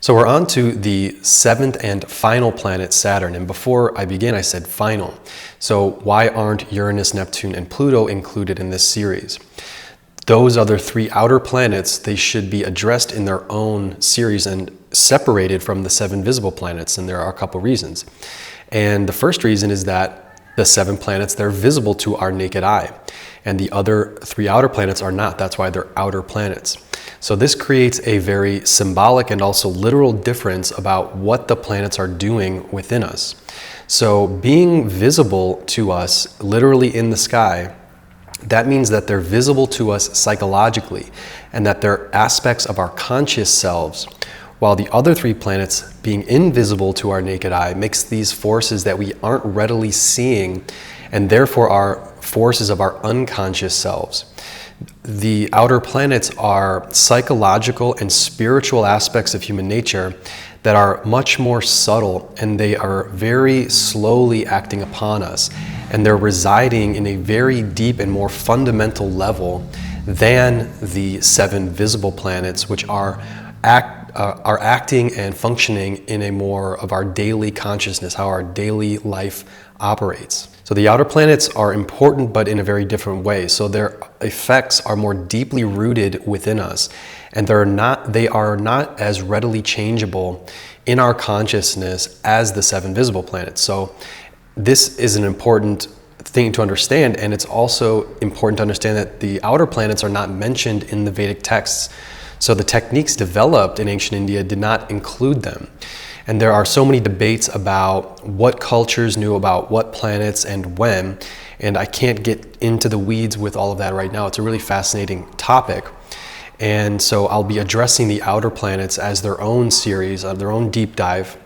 So we're on to the seventh and final planet, Saturn. And before I begin, I said final. So why aren't Uranus, Neptune, and Pluto included in this series? Those other three outer planets, they should be addressed in their own series and separated from the seven visible planets. And there are a couple reasons. And the first reason is that the seven planets, they're visible to our naked eye. And the other three outer planets are not. That's why they're outer planets. So this creates a very symbolic and also literal difference about what the planets are doing within us. So being visible to us literally in the sky, that means that they're visible to us psychologically and that they're aspects of our conscious selves, while the other three planets being invisible to our naked eye makes these forces that we aren't readily seeing and therefore are forces of our unconscious selves. The outer planets are psychological and spiritual aspects of human nature that are much more subtle, and they are very slowly acting upon us, and they're residing in a very deep and more fundamental level than the seven visible planets, which are acting and functioning in a more of our daily consciousness, how our daily life operates. So the outer planets are important, but in a very different way. So their effects are more deeply rooted within us, and they are not as readily changeable in our consciousness as the seven visible planets. So this is an important thing to understand, and it's also important to understand that the outer planets are not mentioned in the Vedic texts. So the techniques developed in ancient India did not include them. And there are so many debates about what cultures knew about what planets and when, and I can't get into the weeds with all of that right now. It's a really fascinating topic. And so I'll be addressing the outer planets as their own series, their own deep dive,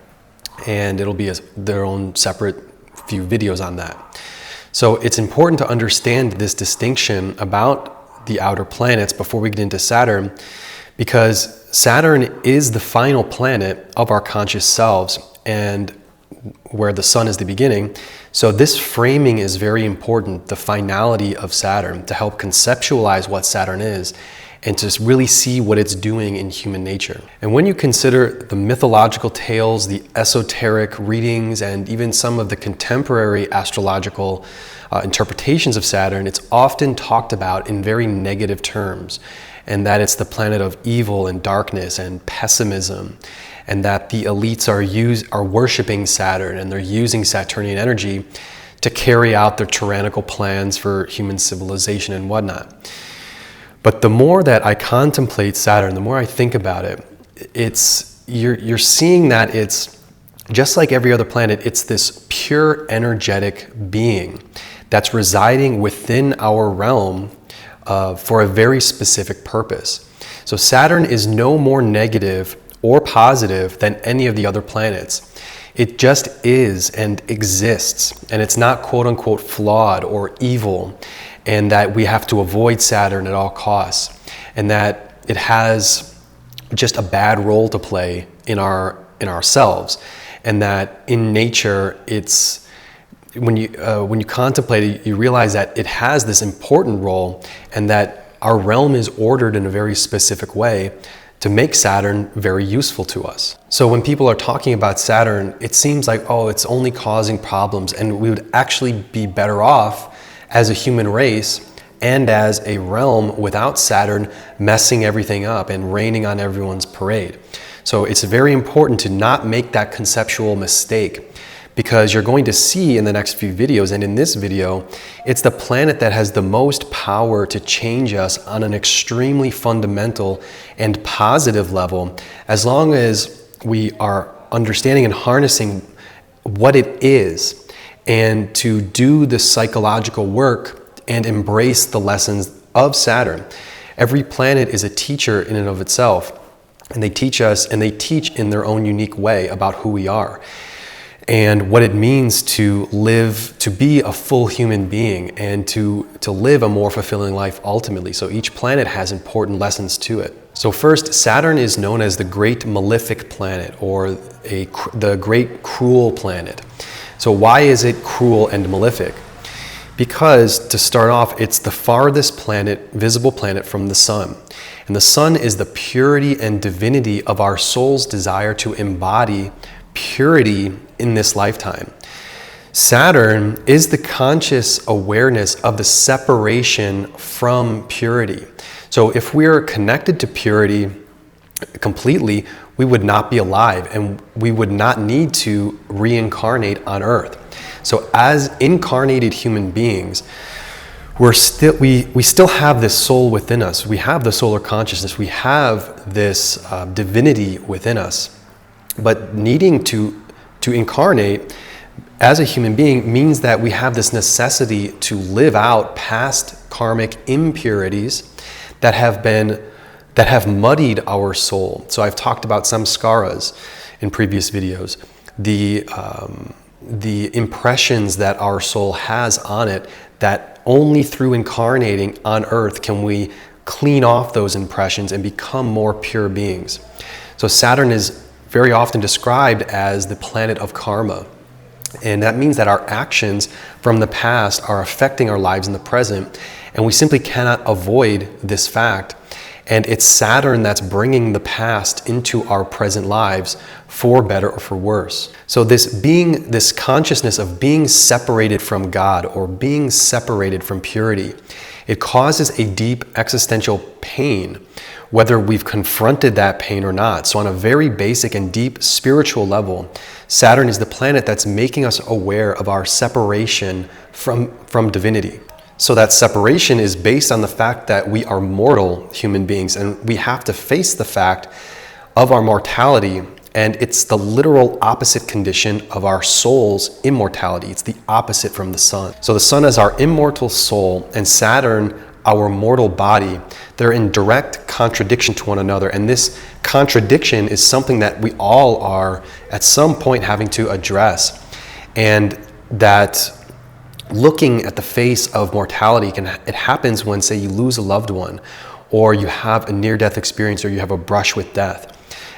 and it'll be their own separate few videos on that. So it's important to understand this distinction about the outer planets before we get into Saturn, because Saturn is the final planet of our conscious selves and where the sun is the beginning. So this framing is very important, the finality of Saturn, to help conceptualize what Saturn is and to really see what it's doing in human nature. And when you consider the mythological tales, the esoteric readings, and even some of the contemporary astrological interpretations of Saturn, it's often talked about in very negative terms, and that it's the planet of evil and darkness and pessimism, and that the elites are worshiping Saturn and they're using Saturnian energy to carry out their tyrannical plans for human civilization and whatnot. But the more that I contemplate Saturn, the more I think about it, you're seeing that it's just like every other planet. It's this pure energetic being that's residing within our realm for a very specific purpose. So Saturn is no more negative or positive than any of the other planets. It just is and exists, and it's not quote unquote flawed or evil, and that we have to avoid Saturn at all costs, and that it has just a bad role to play in ourselves, and that in nature it's when you contemplate it, you realize that it has this important role, and that our realm is ordered in a very specific way to make Saturn very useful to us. So when people are talking about Saturn, it seems like, oh, it's only causing problems, and we would actually be better off as a human race and as a realm without Saturn messing everything up and raining on everyone's parade. So it's very important to not make that conceptual mistake, because you're going to see in the next few videos, and in this video, it's the planet that has the most power to change us on an extremely fundamental and positive level, as long as we are understanding and harnessing what it is, and to do the psychological work and embrace the lessons of Saturn. Every planet is a teacher in and of itself, and they teach us, and they teach in their own unique way about who we are and what it means to live, to be a full human being, and to live a more fulfilling life ultimately. So each planet has important lessons to it. So first, Saturn is known as the great malefic planet, or the great cruel planet. So why is it cruel and malefic? Because, to start off, it's the farthest planet, visible planet from the sun. And the sun is the purity and divinity of our soul's desire to embody purity in this lifetime. Saturn is the conscious awareness of the separation from purity. So if we're connected to purity completely, we would not be alive and we would not need to reincarnate on Earth. So as incarnated human beings, we still have this soul within us. We have the solar consciousness. We have this divinity within us. But needing to incarnate as a human being means that we have this necessity to live out past karmic impurities that have muddied our soul. So I've talked about samskaras in previous videos, the impressions that our soul has on it, that only through incarnating on Earth can we clean off those impressions and become more pure beings. So Saturn is very often described as the planet of karma. And that means that our actions from the past are affecting our lives in the present, and we simply cannot avoid this fact. And it's Saturn that's bringing the past into our present lives for better or for worse. So this consciousness of being separated from God or being separated from purity, it causes a deep existential pain, whether we've confronted that pain or not. So on a very basic and deep spiritual level, Saturn is the planet that's making us aware of our separation from divinity. So that separation is based on the fact that we are mortal human beings, and we have to face the fact of our mortality, and it's the literal opposite condition of our soul's immortality. It's the opposite from the sun. So the sun is our immortal soul, and Saturn, our mortal body. They're in direct contradiction to one another, and this contradiction is something that we all are at some point having to address. And that looking at the face of mortality, it happens when, say, you lose a loved one, or you have a near-death experience, or you have a brush with death,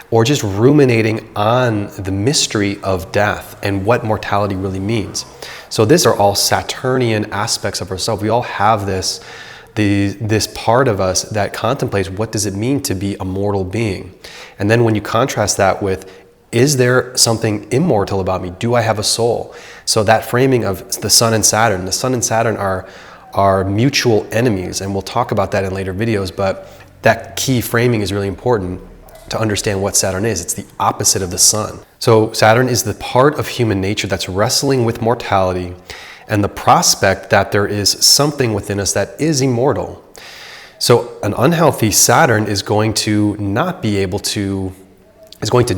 or just ruminating on the mystery of death and what mortality really means. So these are all Saturnian aspects of ourselves. We all have this part of us that contemplates, what does it mean to be a mortal being? And then when you contrast that with, is there something immortal about me? Do I have a soul? So that framing of the sun and Saturn are mutual enemies, and we'll talk about that in later videos, but that key framing is really important to understand what Saturn is. It's the opposite of the sun. So Saturn is the part of human nature that's wrestling with mortality and the prospect that there is something within us that is immortal. So an unhealthy Saturn is going to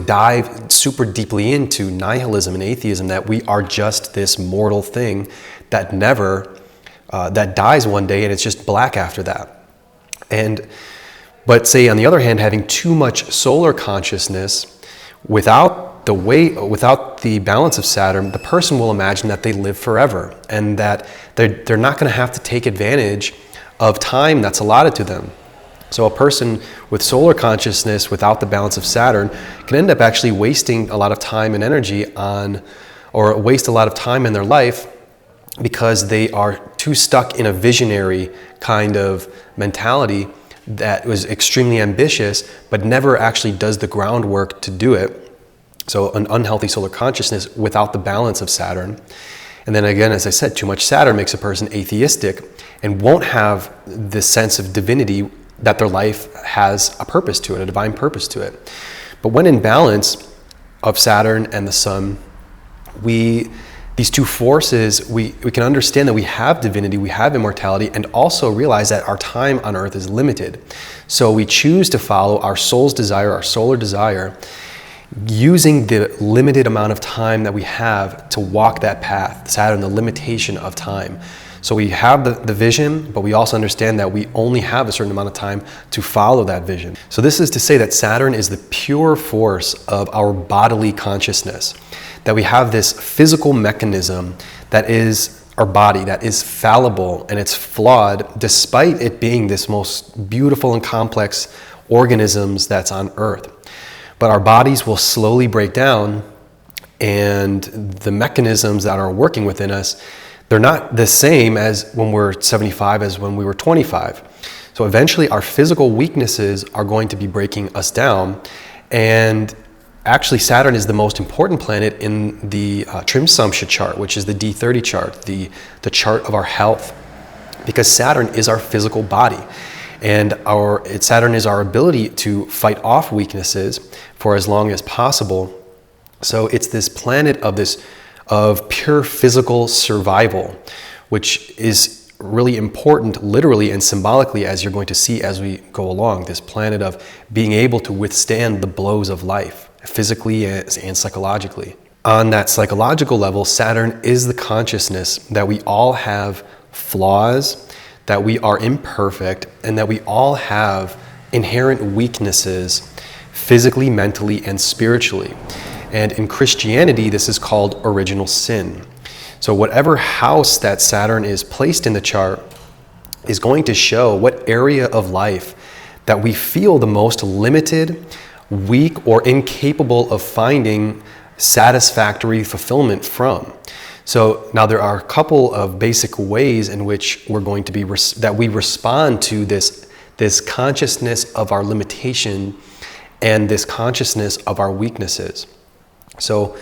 dive super deeply into nihilism and atheism, that we are just this mortal thing that that dies one day and it's just black after that. But say on the other hand, having too much solar consciousness without the balance of Saturn, the person will imagine that they live forever and that they're not going to have to take advantage of time that's allotted to them. So a person with solar consciousness without the balance of Saturn can end up actually wasting a lot of time and energy or waste a lot of time in their life because they are too stuck in a visionary kind of mentality that was extremely ambitious but never actually does the groundwork to do it. So an unhealthy solar consciousness without the balance of Saturn. And then again, as I said, too much Saturn makes a person atheistic and won't have this sense of divinity, that their life has a purpose to it, a divine purpose to it. But when in balance of Saturn and the sun, these two forces, we can understand that we have divinity, we have immortality, and also realize that our time on Earth is limited. So we choose to follow our soul's desire, our solar desire, using the limited amount of time that we have to walk that path. Saturn, the limitation of time. So we have the vision, but we also understand that we only have a certain amount of time to follow that vision. So this is to say that Saturn is the pure force of our bodily consciousness, that we have this physical mechanism that is our body, that is fallible and it's flawed, despite it being this most beautiful and complex organisms that's on Earth. But our bodies will slowly break down, and the mechanisms that are working within us, they're not the same as when we're 75 as when we were 25. So eventually our physical weaknesses are going to be breaking us down. And actually Saturn is the most important planet in the Trimsamsha chart, which is the D30 chart, the chart of our health. Because Saturn is our physical body. And Saturn is our ability to fight off weaknesses for as long as possible. So it's this planet of pure physical survival, which is really important literally and symbolically, as you're going to see as we go along. This planet of being able to withstand the blows of life, physically and psychologically. On that psychological level, Saturn is the consciousness that we all have flaws, that we are imperfect, and that we all have inherent weaknesses physically, mentally, and spiritually. And in Christianity, this is called original sin. So whatever house that Saturn is placed in the chart is going to show what area of life that we feel the most limited, weak, or incapable of finding satisfactory fulfillment from. So now there are a couple of basic ways in which we're going to be that we respond to this consciousness of our limitation and this consciousness of our weaknesses. So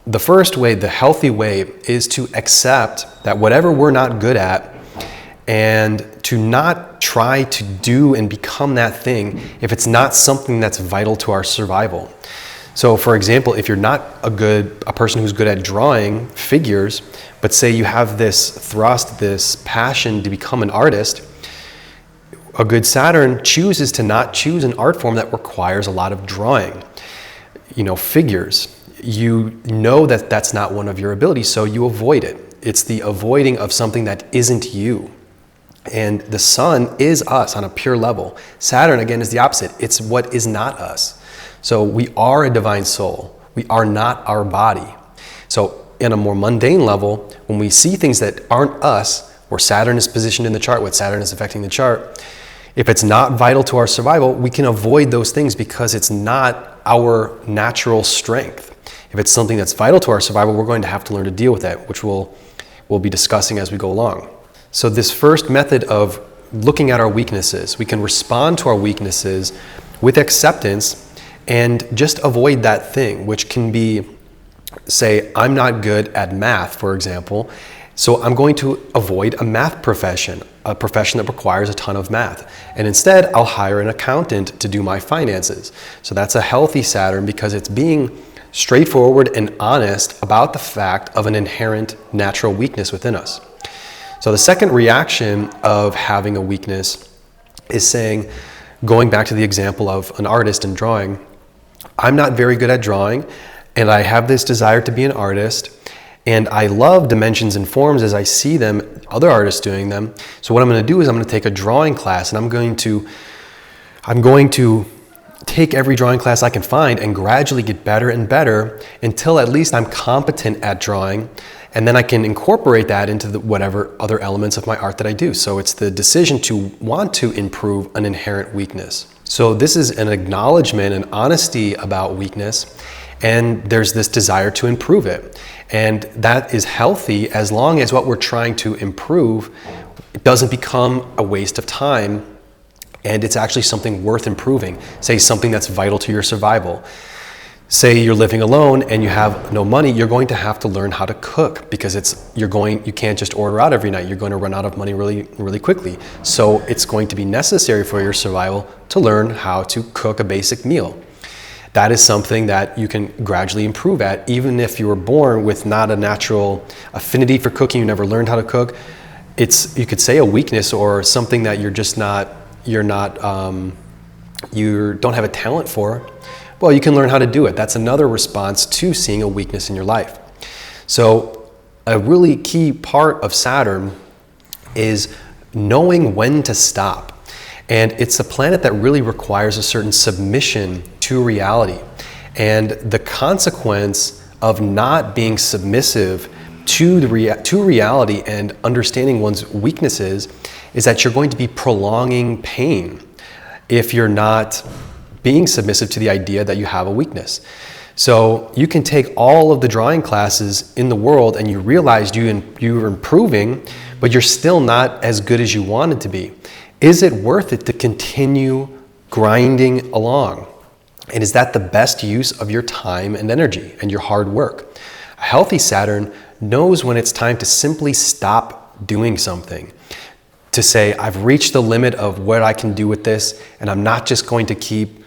the first way, the healthy way, is to accept that whatever we're not good at, and to not try to do and become that thing if it's not something that's vital to our survival. So for example, if you're not a person who's good at drawing figures, but say you have this thrust, this passion to become an artist, a good Saturn chooses to not choose an art form that requires a lot of drawing, figures. You know that that's not one of your abilities, so you avoid it. It's the avoiding of something that isn't you. And the sun is us on a pure level. Saturn, again, is the opposite. It's what is not us. So we are a divine soul. We are not our body. So in a more mundane level, when we see things that aren't us, where Saturn is positioned in the chart, what Saturn is affecting the chart, if it's not vital to our survival, we can avoid those things because it's not our natural strength. If it's something that's vital to our survival, we're going to have to learn to deal with that, which we'll be discussing as we go along. So this first method of looking at our weaknesses, we can respond to our weaknesses with acceptance and just avoid that thing, which can be, say, I'm not good at math, for example, so I'm going to avoid a math profession, a profession that requires a ton of math. And instead, I'll hire an accountant to do my finances. So that's a healthy Saturn because it's being straightforward and honest about the fact of an inherent natural weakness within us. So the second reaction of having a weakness is saying, going back to the example of an artist and drawing, I'm not very good at drawing, and I have this desire to be an artist, and I love dimensions and forms as I see them, other artists doing them. So what I'm going to do is I'm going to take a drawing class, and I'm going to take every drawing class I can find and gradually get better and better until at least I'm competent at drawing, and then I can incorporate that into whatever other elements of my art that I do. So it's the decision to want to improve an inherent weakness. So this is an acknowledgement and honesty about weakness, and there's this desire to improve it. And that is healthy as long as what we're trying to improve doesn't become a waste of time and it's actually something worth improving. Say something that's vital to your survival. Say you're living alone and you have no money, you're going to have to learn how to cook because you can't just order out every night. You're going to run out of money really, really quickly. So it's going to be necessary for your survival to learn how to cook a basic meal. That is something that you can gradually improve at, even if you were born with not a natural affinity for cooking, you never learned how to cook. You could say a weakness or something that you don't have a talent for. Well, you can learn how to do it. That's another response to seeing a weakness in your life. So a really key part of Saturn is knowing when to stop. And it's a planet that really requires a certain submission to reality. And the consequence of not being submissive to reality and understanding one's weaknesses is that you're going to be prolonging pain if you're not being submissive to the idea that you have a weakness. So you can take all of the drawing classes in the world and you realize you're improving, but you're still not as good as you wanted to be. Is it worth it to continue grinding along? And is that the best use of your time and energy and your hard work? A healthy Saturn knows when it's time to simply stop doing something. To say, I've reached the limit of what I can do with this, and I'm not just going to keep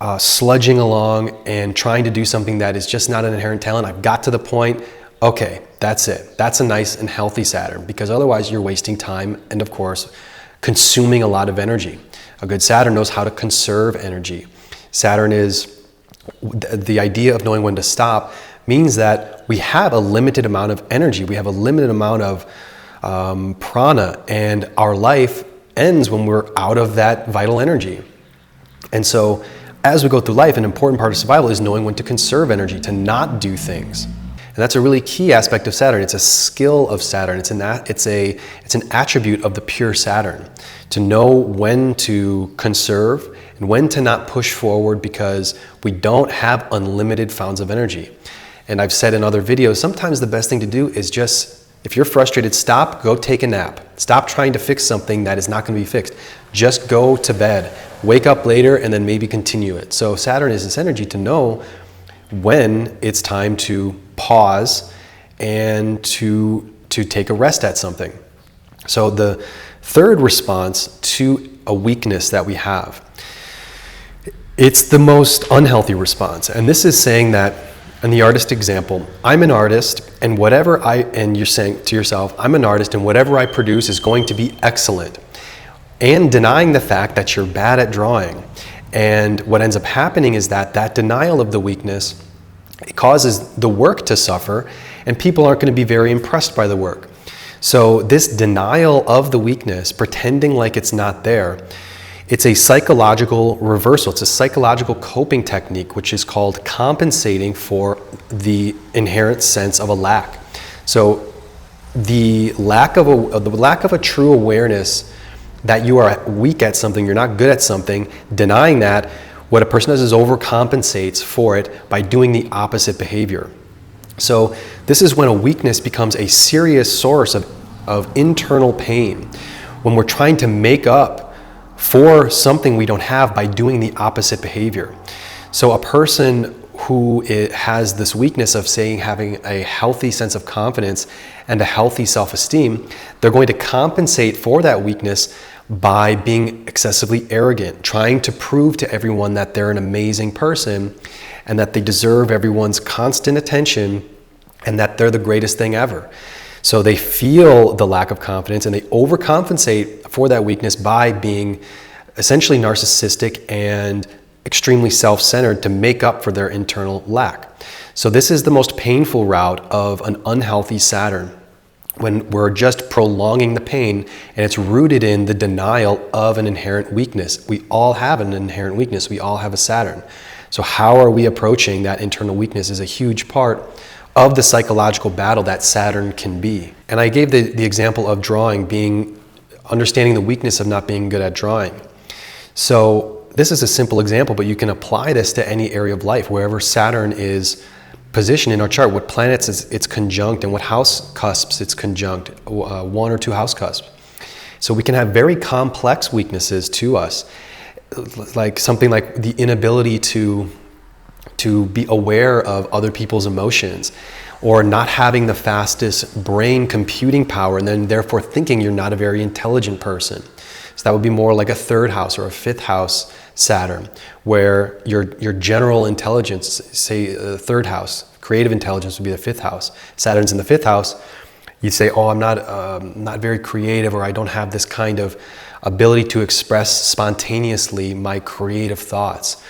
sludging along and trying to do something that is just not an inherent talent. I've got to the point, okay, that's it. That's a nice and healthy Saturn, because otherwise you're wasting time and, of course, consuming a lot of energy. A good Saturn knows how to conserve energy. Saturn is, the idea of knowing when to stop means that we have a limited amount of energy. We have a limited amount of prana, and our life ends when we're out of that vital energy. And so as we go through life, an important part of survival is knowing when to conserve energy, to not do things. And that's a really key aspect of Saturn. It's a skill of Saturn. It's an attribute of the pure Saturn, to know when to conserve and when to not push forward because we don't have unlimited fountains of energy. And I've said in other videos, sometimes the best thing to do is just, if you're frustrated, stop, go take a nap. Stop trying to fix something that is not going to be fixed. Just go to bed, wake up later, and then maybe continue it. So Saturn is this energy to know when it's time to pause and to take a rest at something. So the third response to a weakness that we have, it's the most unhealthy response. And this is saying that, in the artist example, I'm an artist, and you're saying to yourself, I'm an artist, and whatever I produce is going to be excellent. And denying the fact that you're bad at drawing. And what ends up happening is that denial of the weakness, it causes the work to suffer, and people aren't going to be very impressed by the work. So this denial of the weakness, pretending like it's not there, it's a psychological reversal. It's a psychological coping technique, which is called compensating for the inherent sense of a lack. So the lack of a true awareness that you are weak at something, you're not good at something, denying that, what a person does is overcompensates for it by doing the opposite behavior. So this is when a weakness becomes a serious source of internal pain, when we're trying to make up for something we don't have by doing the opposite behavior. So a person who has this weakness of having a healthy sense of confidence and a healthy self-esteem, they're going to compensate for that weakness by being excessively arrogant, trying to prove to everyone that they're an amazing person and that they deserve everyone's constant attention and that they're the greatest thing ever. So they feel the lack of confidence and they overcompensate for that weakness by being essentially narcissistic and extremely self-centered to make up for their internal lack. So this is the most painful route of an unhealthy Saturn, when we're just prolonging the pain and it's rooted in the denial of an inherent weakness. We all have an inherent weakness. We all have a Saturn. So how are we approaching that internal weakness is a huge part of the psychological battle that Saturn can be. And I gave the example of drawing, understanding the weakness of not being good at drawing. So this is a simple example, but you can apply this to any area of life, wherever Saturn is positioned in our chart, what planets it's conjunct and what house cusps it's conjunct, 1 or 2 house cusps. So we can have very complex weaknesses to us, like something like the inability to be aware of other people's emotions, or not having the fastest brain computing power and then therefore thinking you're not a very intelligent person. So that would be more like a 3rd house or a 5th house Saturn, where your general intelligence, say the 3rd house, creative intelligence would be the 5th house. Saturn's in the 5th house. You say, oh, I'm not very creative, or I don't have this kind of ability to express spontaneously my creative thoughts.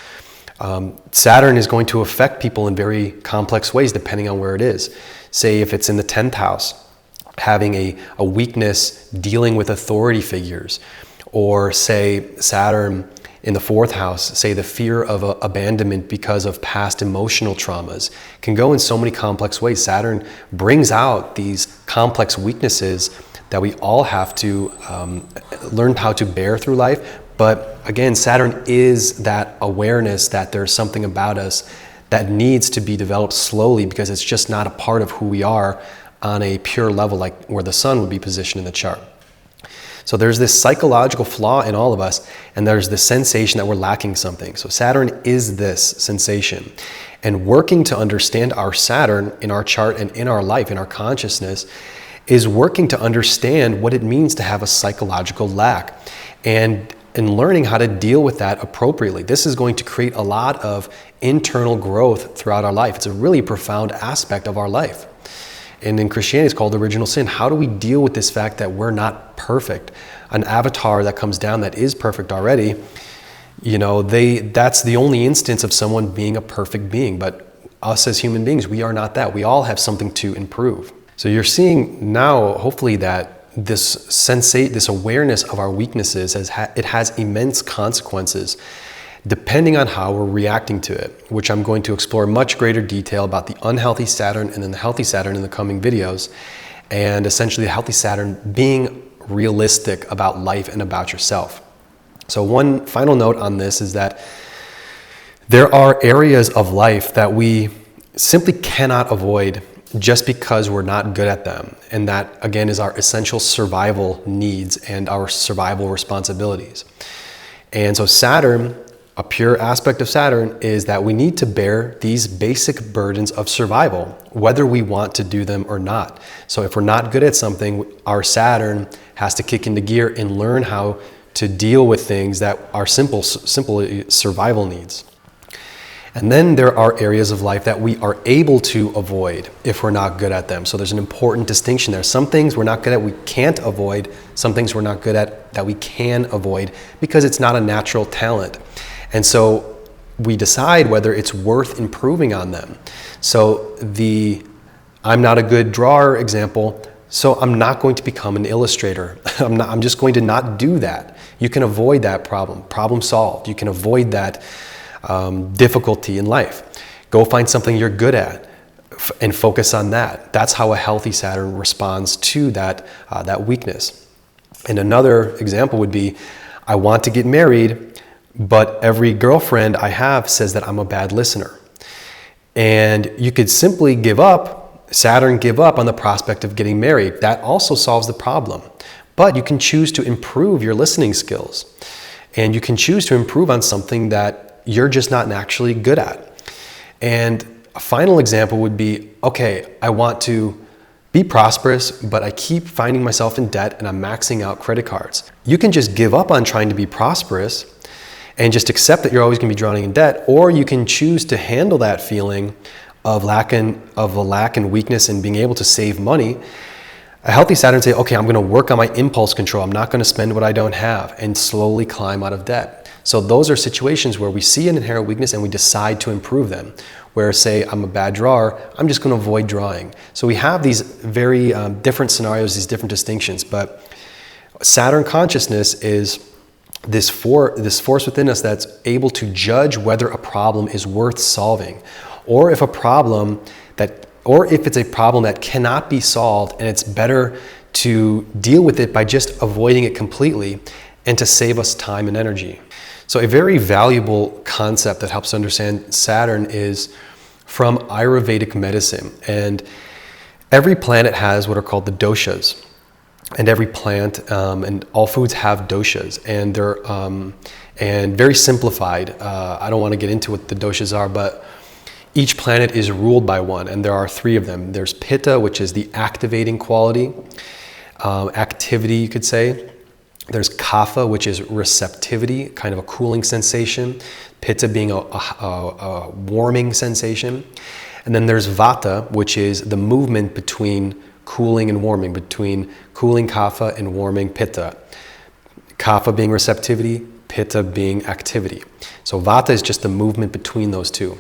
Saturn is going to affect people in very complex ways depending on where it is. Say if it's in the 10th house, having a weakness dealing with authority figures, or say Saturn in the 4th house, say the fear of abandonment because of past emotional traumas, can go in so many complex ways. Saturn brings out these complex weaknesses that we all have to learn how to bear through life. But again, Saturn is that awareness that there's something about us that needs to be developed slowly, because it's just not a part of who we are on a pure level, like where the sun would be positioned in the chart. So there's this psychological flaw in all of us, and there's this sensation that we're lacking something. So Saturn is this sensation. And working to understand our Saturn in our chart and in our life, in our consciousness, is working to understand what it means to have a psychological lack and learning how to deal with that appropriately. This is going to create a lot of internal growth throughout our life. It's a really profound aspect of our life. And in Christianity, it's called original sin. How do we deal with this fact that we're not perfect? An avatar that comes down that is perfect already, that's the only instance of someone being a perfect being. But us as human beings, we are not that. We all have something to improve. So you're seeing now, hopefully, that this awareness of our weaknesses, it has immense consequences depending on how we're reacting to it, which I'm going to explore in much greater detail about the unhealthy Saturn and then the healthy Saturn in the coming videos, and essentially the healthy Saturn being realistic about life and about yourself. So one final note on this is that there are areas of life that we simply cannot avoid just because we're not good at them. And that, again, is our essential survival needs and our survival responsibilities. And so Saturn, a pure aspect of Saturn, is that we need to bear these basic burdens of survival, whether we want to do them or not. So if we're not good at something, our Saturn has to kick into gear and learn how to deal with things that are simple survival needs. And then there are areas of life that we are able to avoid if we're not good at them. So there's an important distinction there. Some things we're not good at, we can't avoid. Some things we're not good at that we can avoid because it's not a natural talent. And so we decide whether it's worth improving on them. So I'm not a good drawer example, so I'm not going to become an illustrator. I'm just going to not do that. You can avoid that problem solved. You can avoid that difficulty in life. Go find something you're good at and focus on that. That's how a healthy Saturn responds to that weakness. And another example would be, I want to get married, but every girlfriend I have says that I'm a bad listener. And you could simply give up on the prospect of getting married. That also solves the problem. But you can choose to improve your listening skills. And you can choose to improve on something that you're just not naturally good at. And a final example would be, okay, I want to be prosperous, but I keep finding myself in debt and I'm maxing out credit cards. You can just give up on trying to be prosperous and just accept that you're always going to be drowning in debt, or you can choose to handle that feeling of a lack and weakness and being able to save money. A healthy Saturn say, okay, I'm going to work on my impulse control. I'm not going to spend what I don't have, and slowly climb out of debt. So those are situations where we see an inherent weakness and we decide to improve them. Where, say, I'm a bad drawer, I'm just going to avoid drawing. So we have these very different scenarios, these different distinctions. But Saturn consciousness is this force within us that's able to judge whether a problem is worth solving, or if it's a problem that cannot be solved, and it's better to deal with it by just avoiding it completely and to save us time and energy. So a very valuable concept that helps understand Saturn is from Ayurvedic medicine. And every planet has what are called the doshas. And every plant and all foods have doshas. And they're and very simplified. I don't want to get into what the doshas are, but each planet is ruled by one, and there are 3 of them. There's Pitta, which is the activating quality, activity, you could say. There's Kapha, which is receptivity, kind of a cooling sensation. Pitta being a warming sensation. And then there's Vata, which is the movement between cooling and warming, between cooling Kapha and warming Pitta. Kapha being receptivity, Pitta being activity. So Vata is just the movement between those two.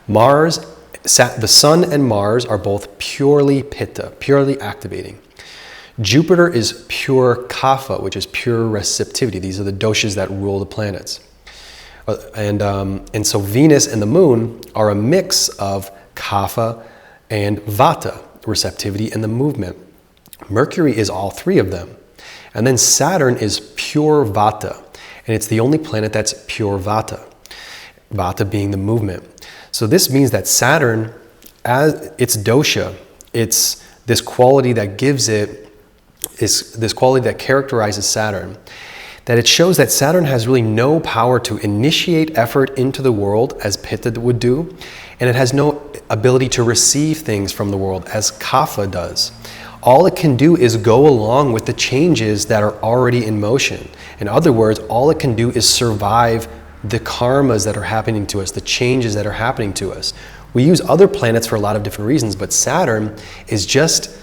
Mars, the Sun and Mars are both purely Pitta, purely activating. Jupiter is pure Kapha, which is pure receptivity. These are the doshas that rule the planets. And so Venus and the Moon are a mix of Kapha and Vata, receptivity and the movement. Mercury is all 3 of them. And then Saturn is pure Vata, and it's the only planet that's pure Vata. Vata being the movement. So this means that Saturn, as its dosha, it's this quality that gives it is this quality that characterizes Saturn, that it shows that Saturn has really no power to initiate effort into the world as Pitta would do, and it has no ability to receive things from the world as Kapha does. All it can do is go along with the changes that are already in motion. In other words, all it can do is survive the karmas that are happening to us, the changes that are happening to us. We use other planets for a lot of different reasons, but Saturn is just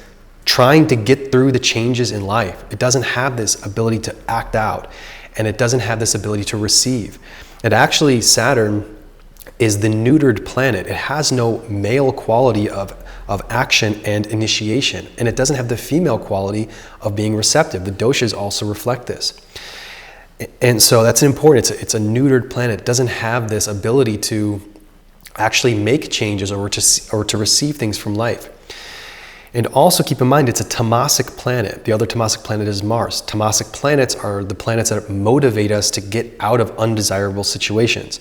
trying to get through the changes in life. It doesn't have this ability to act out, and it doesn't have this ability to receive. And actually, Saturn is the neutered planet. It has no male quality of action and initiation, and it doesn't have the female quality of being receptive. The doshas also reflect this. And so that's important. It's a neutered planet. It doesn't have this ability to actually make changes or to receive things from life. And also keep in mind, it's a tamasic planet. The other tamasic planet is Mars. Tamasic planets are the planets that motivate us to get out of undesirable situations.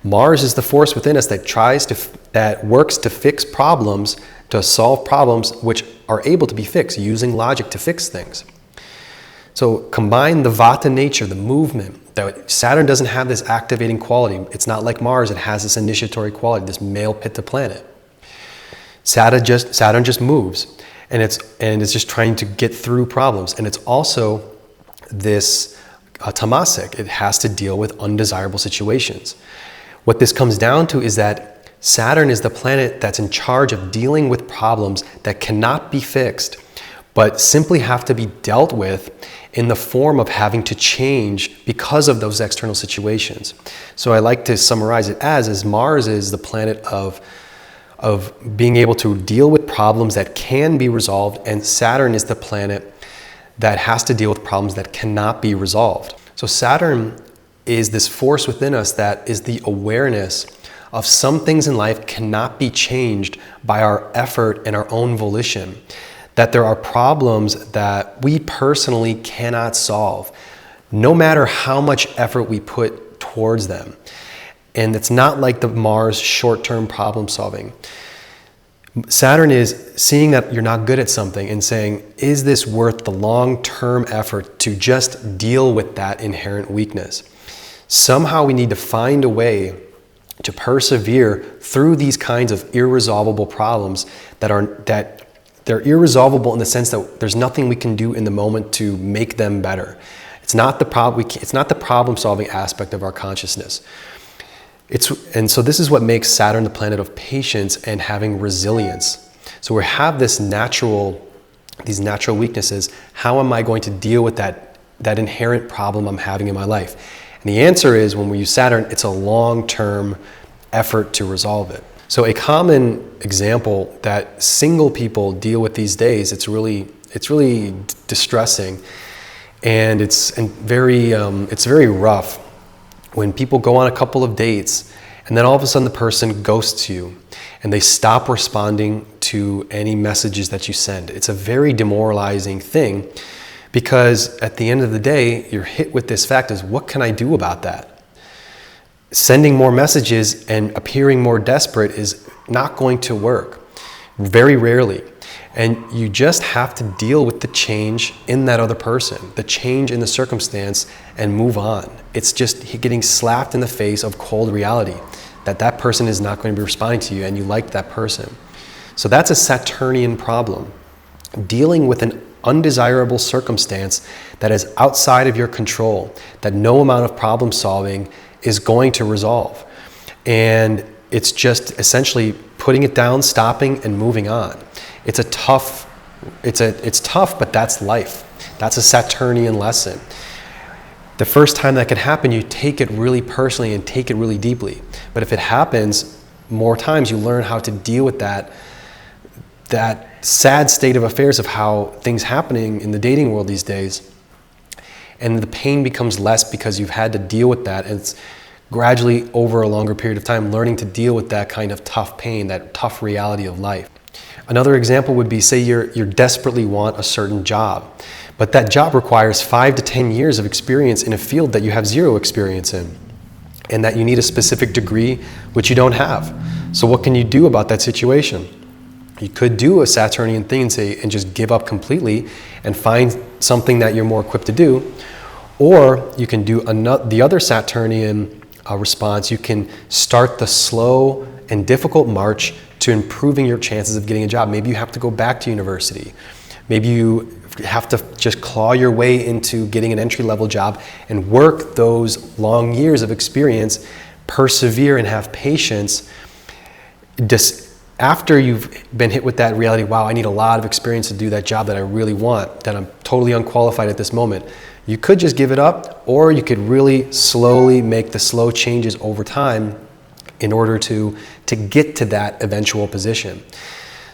Mars is the force within us that works to fix problems, to solve problems which are able to be fixed, using logic to fix things. So combine the Vata nature, the movement, that Saturn doesn't have this activating quality. It's not like Mars, it has this initiatory quality, this male Pitta planet. Saturn just moves, and it's just trying to get through problems. And it's also this tamasic. It has to deal with undesirable situations. What this comes down to is that Saturn is the planet that's in charge of dealing with problems that cannot be fixed, but simply have to be dealt with in the form of having to change because of those external situations. So I like to summarize it as Mars is the planet of being able to deal with problems that can be resolved, and Saturn is the planet that has to deal with problems that cannot be resolved. So Saturn is this force within us that is the awareness of some things in life cannot be changed by our effort and our own volition, that there are problems that we personally cannot solve, no matter how much effort we put towards them. And it's not like the Mars short-term problem solving. Saturn is seeing that you're not good at something and saying, is this worth the long-term effort to just deal with that inherent weakness? Somehow we need to find a way to persevere through these kinds of irresolvable problems that they're irresolvable in the sense that there's nothing we can do in the moment to make them better. It's not the problem-solving aspect of our consciousness. And so this is what makes Saturn the planet of patience and having resilience. So we have these natural weaknesses. How am I going to deal with that inherent problem I'm having in my life? And the answer is, when we use Saturn, it's a long-term effort to resolve it. So a common example that single people deal with these days, it's really distressing, and it's very rough. When people go on a couple of dates and then all of a sudden the person ghosts you and they stop responding to any messages that you send. It's a very demoralizing thing, because at the end of the day, you're hit with this fact is, what can I do about that? Sending more messages and appearing more desperate is not going to work, very rarely. And you just have to deal with the change in that other person, the change in the circumstance, and move on. It's just getting slapped in the face of cold reality, that person is not going to be responding to you and you like that person. So that's a Saturnian problem. Dealing with an undesirable circumstance that is outside of your control, that no amount of problem solving is going to resolve. And it's just essentially putting it down, stopping, and moving on. It's tough, but that's life. That's a Saturnian lesson. The first time that can happen, you take it really personally and take it really deeply. But if it happens more times, you learn how to deal with that sad state of affairs of how things happening in the dating world these days. And the pain becomes less because you've had to deal with that. And it's gradually, over a longer period of time, learning to deal with that kind of tough pain, that tough reality of life. Another example would be, say you desperately want a certain job, but that job requires 5 to 10 years of experience in a field that you have zero experience in, and that you need a specific degree which you don't have. So what can you do about that situation? You could do a Saturnian thing and just give up completely and find something that you're more equipped to do. Or you can do the other Saturnian response. You can start the slow and difficult march to improving your chances of getting a job. Maybe you have to go back to university. Maybe you have to just claw your way into getting an entry-level job and work those long years of experience, persevere and have patience. Just after you've been hit with that reality, wow, I need a lot of experience to do that job that I really want, that I'm totally unqualified at this moment. You could just give it up, or you could really slowly make the slow changes over time in order to get to that eventual position.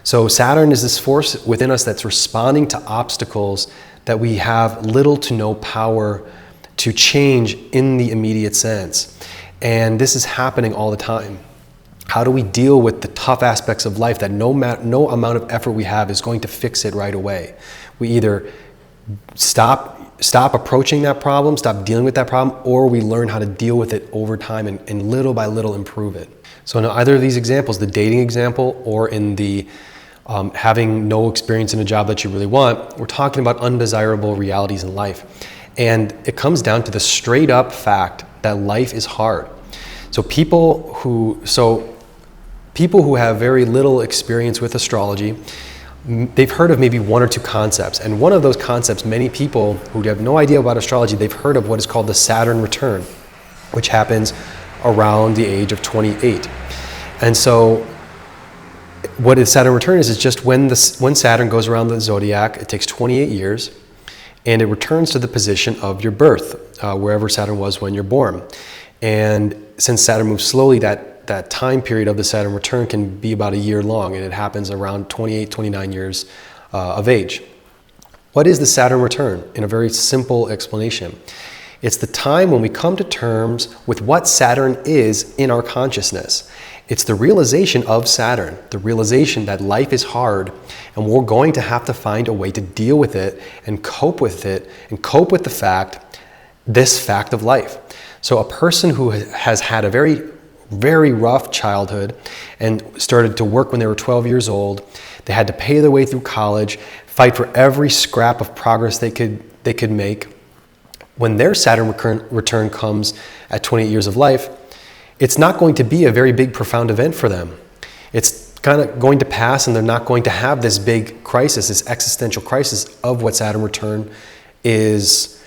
So Saturn is this force within us that's responding to obstacles that we have little to no power to change in the immediate sense. And this is happening all the time. How do we deal with the tough aspects of life that no amount of effort we have is going to fix it right away? We either stop approaching that problem, stop dealing with that problem, or we learn how to deal with it over time and little by little improve it. So in either of these examples, the dating example or in the having no experience in a job that you really want, we're talking about undesirable realities in life. And it comes down to the straight up fact that life is hard. So people who have very little experience with astrology, they've heard of maybe one or two concepts. And one of those concepts, many people who have no idea about astrology, they've heard of what is called the Saturn return, which happens around the age of 28. And so what a Saturn return is just when Saturn goes around the zodiac, it takes 28 years, and it returns to the position of your birth, wherever Saturn was when you're born. And since Saturn moves slowly, that time period of the Saturn return can be about a year long, and it happens around 28, 29 years of age. What is the Saturn return? In a very simple explanation, it's the time when we come to terms with what Saturn is in our consciousness. It's the realization of Saturn, the realization that life is hard and we're going to have to find a way to deal with it and cope with it and cope with this fact of life. So a person who has had a very, very rough childhood and started to work when they were 12 years old, they had to pay their way through college, fight for every scrap of progress they could make. When their Saturn return comes at 28 years of life, it's not going to be a very big, profound event for them. It's kind of going to pass, and they're not going to have this big crisis, this existential crisis of what Saturn return is.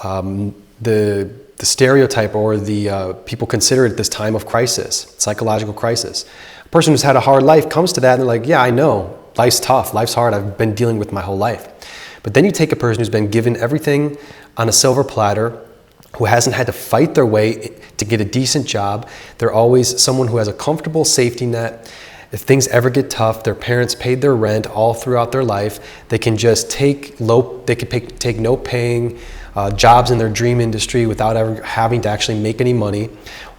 The stereotype, or the people consider it this time of crisis, psychological crisis. A person who's had a hard life comes to that and they're like, yeah, I know, life's tough, life's hard, I've been dealing with my whole life. But then you take a person who's been given everything on a silver platter, who hasn't had to fight their way to get a decent job. They're always someone who has a comfortable safety net. If things ever get tough, their parents paid their rent all throughout their life. They can just take no paying jobs in their dream industry without ever having to actually make any money.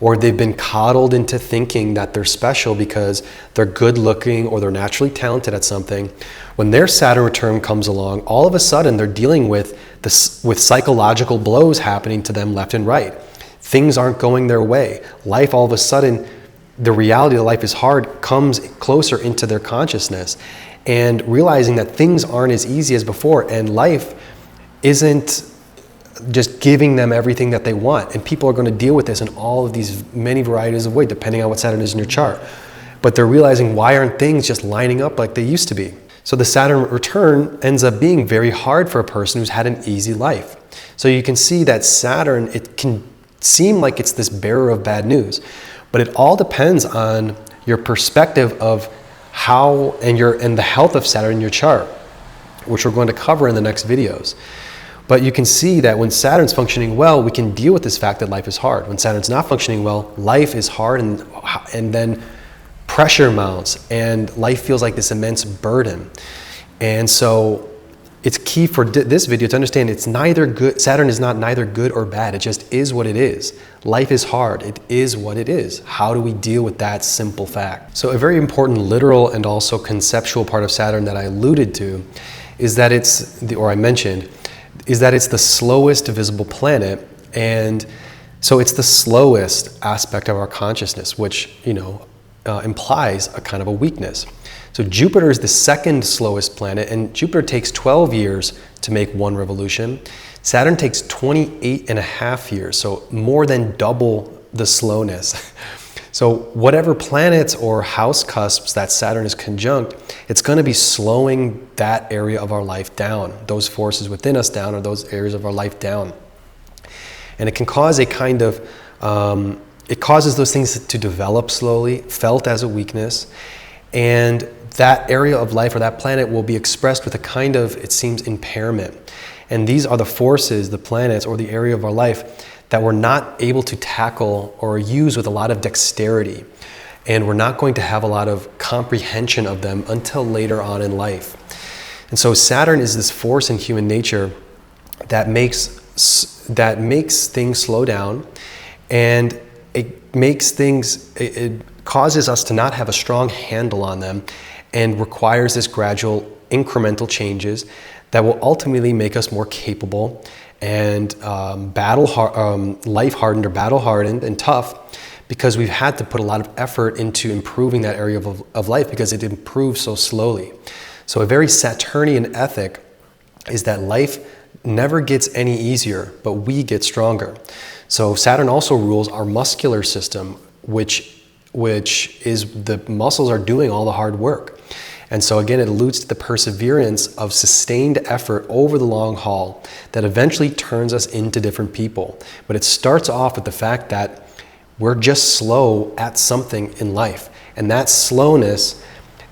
Or they've been coddled into thinking that they're special because they're good looking or they're naturally talented at something. When their Saturn return comes along, all of a sudden they're dealing with psychological blows happening to them left and right. Things aren't going their way. Life, all of a sudden, the reality that life is hard comes closer into their consciousness, and realizing that things aren't as easy as before, and life isn't just giving them everything that they want. And people are going to deal with this in all of these many varieties of ways, depending on what Saturn is in your chart. But they're realizing, why aren't things just lining up like they used to be? So the Saturn return ends up being very hard for a person who's had an easy life. So you can see that Saturn, it can seem like it's this bearer of bad news, but it all depends on your perspective of how and the health of Saturn in your chart, which we're going to cover in the next videos. But you can see that when Saturn's functioning well, we can deal with this fact that life is hard. When Saturn's not functioning well, life is hard, and then pressure mounts, and life feels like this immense burden. And so it's key for this video to understand it's neither good. Saturn is not neither good or bad. It just is what it is. Life is hard. It is what it is. How do we deal with that simple fact? So a very important literal and also conceptual part of Saturn that I alluded to is that it's the slowest visible planet. And so it's the slowest aspect of our consciousness, which, implies a kind of a weakness. So Jupiter is the second slowest planet, and Jupiter takes 12 years to make one revolution. Saturn takes 28 and a half years, so more than double the slowness. So whatever planets or house cusps that Saturn is conjunct, it's going to be slowing that area of our life down, those forces within us down, or those areas of our life down. And it can cause a kind of, it causes those things to develop slowly, felt as a weakness, and that area of life or that planet will be expressed with a kind of, it seems, impairment. And these are the forces, the planets, or the area of our life that we're not able to tackle or use with a lot of dexterity. And we're not going to have a lot of comprehension of them until later on in life. And so Saturn is this force in human nature that makes things slow down, and it causes us to not have a strong handle on them, and requires this gradual incremental changes that will ultimately make us more capable and life-hardened or battle-hardened and tough, because we've had to put a lot of effort into improving that area of life because it improves so slowly. So a very Saturnian ethic is that life never gets any easier, but we get stronger. So Saturn also rules our muscular system, which is the muscles are doing all the hard work. And so again, it alludes to the perseverance of sustained effort over the long haul that eventually turns us into different people. But it starts off with the fact that we're just slow at something in life. And that slowness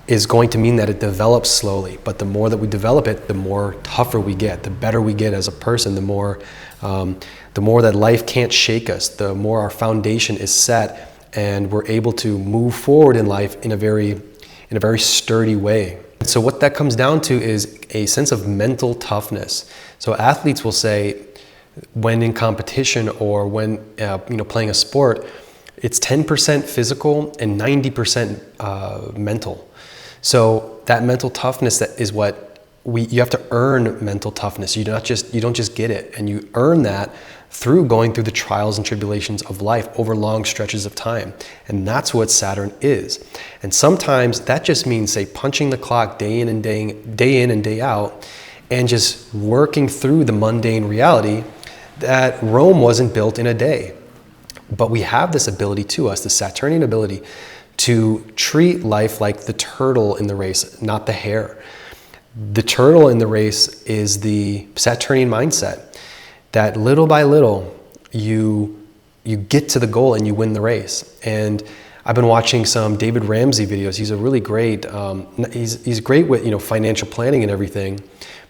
is going to mean that it develops slowly. But the more that we develop it, the more tougher we get, the better we get as a person, the more that life can't shake us, the more our foundation is set, and we're able to move forward in life in a very sturdy way. So what that comes down to is a sense of mental toughness. So athletes will say, when in competition or when playing a sport, it's 10% physical and 90% mental. So that mental toughness, that is what you have to earn mental toughness. You don't just get it, and you earn that through going through the trials and tribulations of life over long stretches of time. And that's what Saturn is. And sometimes that just means, say, punching the clock day in and day out, and just working through the mundane reality that Rome wasn't built in a day. But we have this ability to us, the Saturnian ability, to treat life like the turtle in the race, not the hare. The turtle in the race is the Saturnian mindset, that little by little you get to the goal and you win the race. And I've been watching some David Ramsey videos. He's a really great, he's great with financial planning and everything,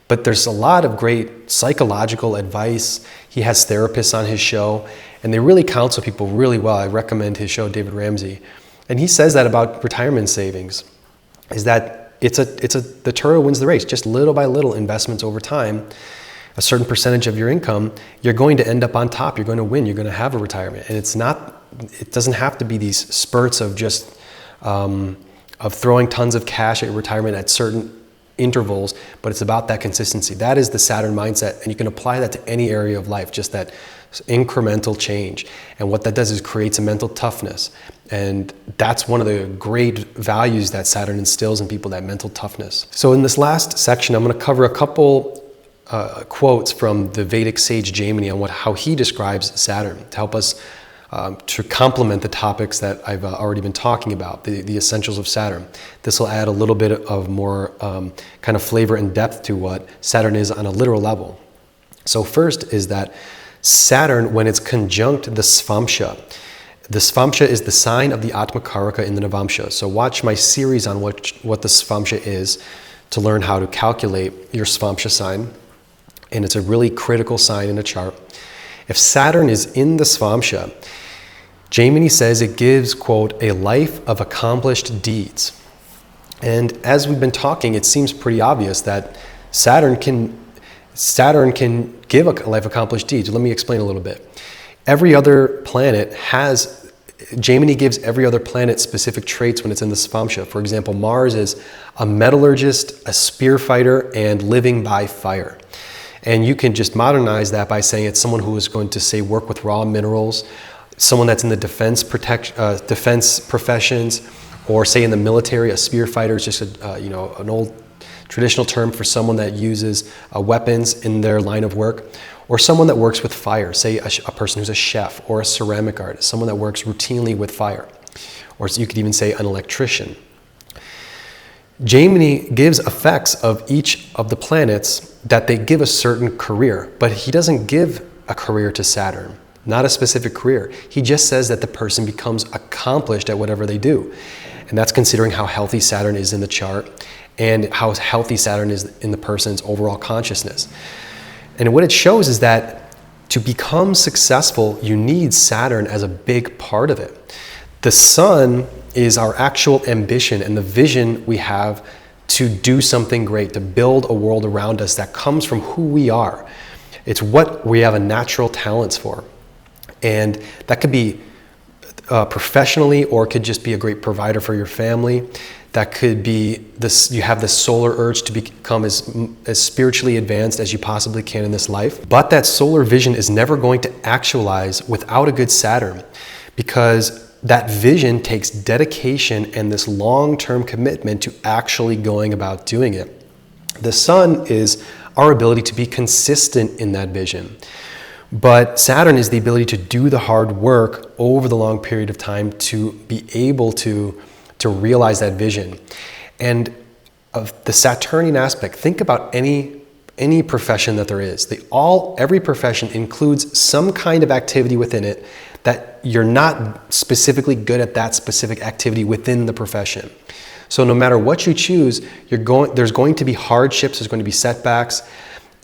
but there's a lot of great psychological advice. He has therapists on his show, and they really counsel people really well. I recommend his show, David Ramsey. And he says that about retirement savings, is that the turtle wins the race. Just little by little investments over time, a certain percentage of your income, you're going to end up on top. You're going to win. You're going to have a retirement. And it doesn't have to be these spurts of just of throwing tons of cash at your retirement at certain intervals, but it's about that consistency. That is the Saturn mindset, and you can apply that to any area of life, just that incremental change. And what that does is creates a mental toughness. And that's one of the great values that Saturn instills in people, that mental toughness. So in this last section, I'm going to cover a couple quotes from the Vedic sage Jaimini on how he describes Saturn, to help us to complement the topics that I've already been talking about, the essentials of Saturn. This will add a little bit of more kind of flavor and depth to what Saturn is on a literal level. So first is that Saturn, when it's conjunct the Svamsha is the sign of the Atmakaraka in the Navamsha. So watch my series on what the Svamsha is to learn how to calculate your Svamsha sign. And it's a really critical sign in a chart. If Saturn is in the Svamsha, Jaimini says it gives, quote, a life of accomplished deeds. And as we've been talking, it seems pretty obvious that Saturn can give a life of accomplished deeds. Let me explain a little bit. Every other planet Jaimini gives every other planet specific traits when it's in the Svamsha. For example, Mars is a metallurgist, a spear fighter, and living by fire. And you can just modernize that by saying it's someone who is going to, say, work with raw minerals, someone that's in the defense professions, Or say in the military, a spear fighter is just an old traditional term for someone that uses weapons in their line of work. Or someone that works with fire, say a person who's a chef or a ceramic artist, someone that works routinely with fire. Or you could even say an electrician. Gemini gives effects of each of the planets that they give a certain career, but he doesn't give a career to Saturn, not a specific career. He just says that the person becomes accomplished at whatever they do. And that's considering how healthy Saturn is in the chart and how healthy Saturn is in the person's overall consciousness. And what it shows is that to become successful, you need Saturn as a big part of it. The sun is our actual ambition and the vision we have to do something great, to build a world around us that comes from who we are. It's what we have a natural talents for. And that could be professionally, or it could just be a great provider for your family. That could be this, you have this solar urge to become as spiritually advanced as you possibly can in this life. But that solar vision is never going to actualize without a good Saturn, because that vision takes dedication and this long-term commitment to actually going about doing it. The sun is our ability to be consistent in that vision. But Saturn is the ability to do the hard work over the long period of time to be able to realize that vision. And of the Saturnian aspect, think about any profession that there is. Every profession includes some kind of activity within it that you're not specifically good at that specific activity within the profession. So no matter what you choose, there's going to be hardships, there's going to be setbacks,